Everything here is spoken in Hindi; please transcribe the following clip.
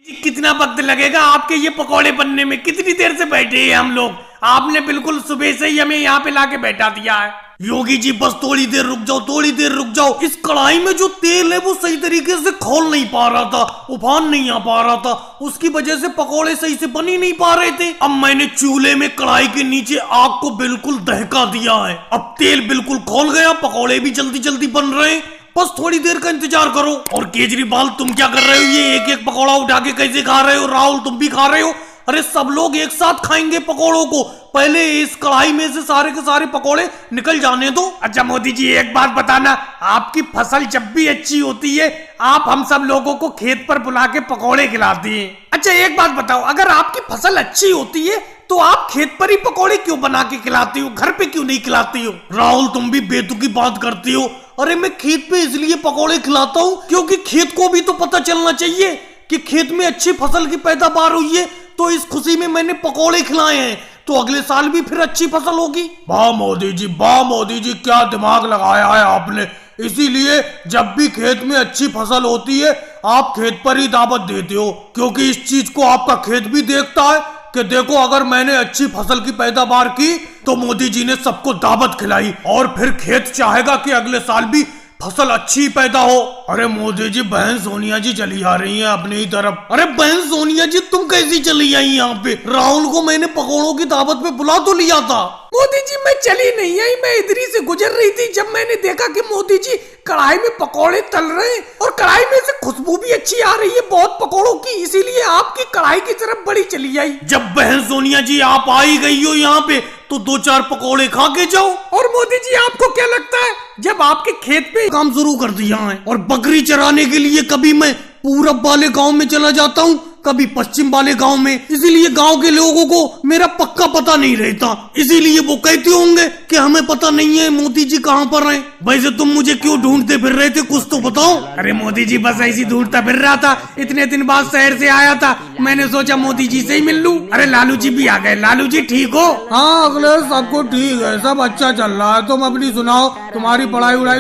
जी कितना वक्त लगेगा आपके ये पकोड़े बनने में? कितनी देर से बैठे हैं हम लोग? आपने बिल्कुल सुबह से ही हमें यहाँ पे लाके बैठा दिया है। योगी जी बस थोड़ी देर रुक जाओ, थोड़ी देर रुक जाओ। इस कढ़ाई में जो तेल है वो सही तरीके से खोल नहीं पा रहा था, उफान नहीं आ पा रहा था, उसकी वजह से पकोड़े सही से बन ही नहीं पा रहे थे। अब मैंने चूल्हे में कढ़ाई के नीचे आग को बिल्कुल दहका दिया है। अब तेल बिल्कुल खोल गया, पकोड़े भी जल्दी जल्दी बन रहे हैं। बस थोड़ी देर का इंतजार करो। और केजरीवाल तुम क्या कर रहे हो? ये एक एक पकौड़ा उठा के कैसे खा रहे हो? राहुल तुम भी खा रहे हो? अरे सब लोग एक साथ खाएंगे पकोड़ों को। पहले इस कढ़ाई में से सारे के सारे पकोड़े निकल जाने दो। अच्छा मोदी जी एक बात बताना, आपकी फसल जब भी अच्छी होती है आप हम सब लोगों को खेत पर बुला के पकोड़े खिलाती हैं। अच्छा एक बात बताओ, अगर आपकी फसल अच्छी होती है तो आप खेत पर ही पकोड़े क्यों बना के खिलाती हो, घर पे क्यों नहीं खिलाती हो? राहुल तुम भी बेतुकी बात करती हो। अरे मैं खेत पे इसलिए पकोड़े खिलाता हूँ क्योंकि खेत को भी तो पता चलना चाहिए कि खेत में अच्छी फसल की पैदावार हुई है, तो इस खुशी में मैंने पकोड़े खिलाए हैं, तो अगले साल भी फिर अच्छी फसल होगी। वाह मोदी जी, वाह मोदी जी, क्या दिमाग लगाया है आपने। इसीलिए जब भी खेत में अच्छी फसल होती है आप खेत पर ही दावत देते हो, क्योंकि इस चीज को आपका खेत भी देखता है कि देखो अगर मैंने अच्छी फसल की पैदावार की तो मोदी जी ने सबको दावत खिलाई, और फिर खेत चाहेगा कि अगले साल भी फसल अच्छी पैदा हो। अरे मोदी जी बहन सोनिया जी चली आ रही हैं अपनी ही तरफ। अरे बहन सोनिया जी तुम कैसी चली आई यहाँ पे? राहुल को मैंने पकोड़ों की दावत पे बुला तो लिया था। मोदी जी मैं चली नहीं आई, मैं इधर ही से गुजर रही थी जब मैंने देखा कि मोदी जी कढ़ाई में पकोड़े तल रहे हैं और कढ़ाई में से खुशबू भी अच्छी आ रही है बहुत पकोड़ों की, इसीलिए आपकी कढ़ाई की तरफ बड़ी चली आई। जब बहन सोनिया जी आप आई गई हो यहाँ पे तो 2-4 पकोड़े खा के जाओ। और मोदी जी आपको क्या लगता है जब आपके खेत पे काम शुरू कर दिया है और बकरी चराने के लिए कभी मैं पूरब वाले गांव में चला जाता हूँ, कभी पश्चिम वाले गांव में, इसीलिए गांव के लोगों को मेरा पक्का पता नहीं रहता, इसीलिए वो कहते होंगे कि हमें पता नहीं है मोदी जी कहाँ पर हैं। वैसे तुम मुझे क्यों ढूंढते फिर रहे थे, कुछ तो बताओ। अरे मोदी जी बस ऐसी ढूंढता फिर रहा था, इतने दिन बाद शहर से आया था, मैंने सोचा मोदी जी से ही मिल लूं। अरे लालू जी भी आ गए। लालू जी ठीक हो? हाँ अगले सबको ठीक है, सब अच्छा चल रहा है। तुम अपनी सुनाओ, तुम्हारी पढ़ाई उड़ाई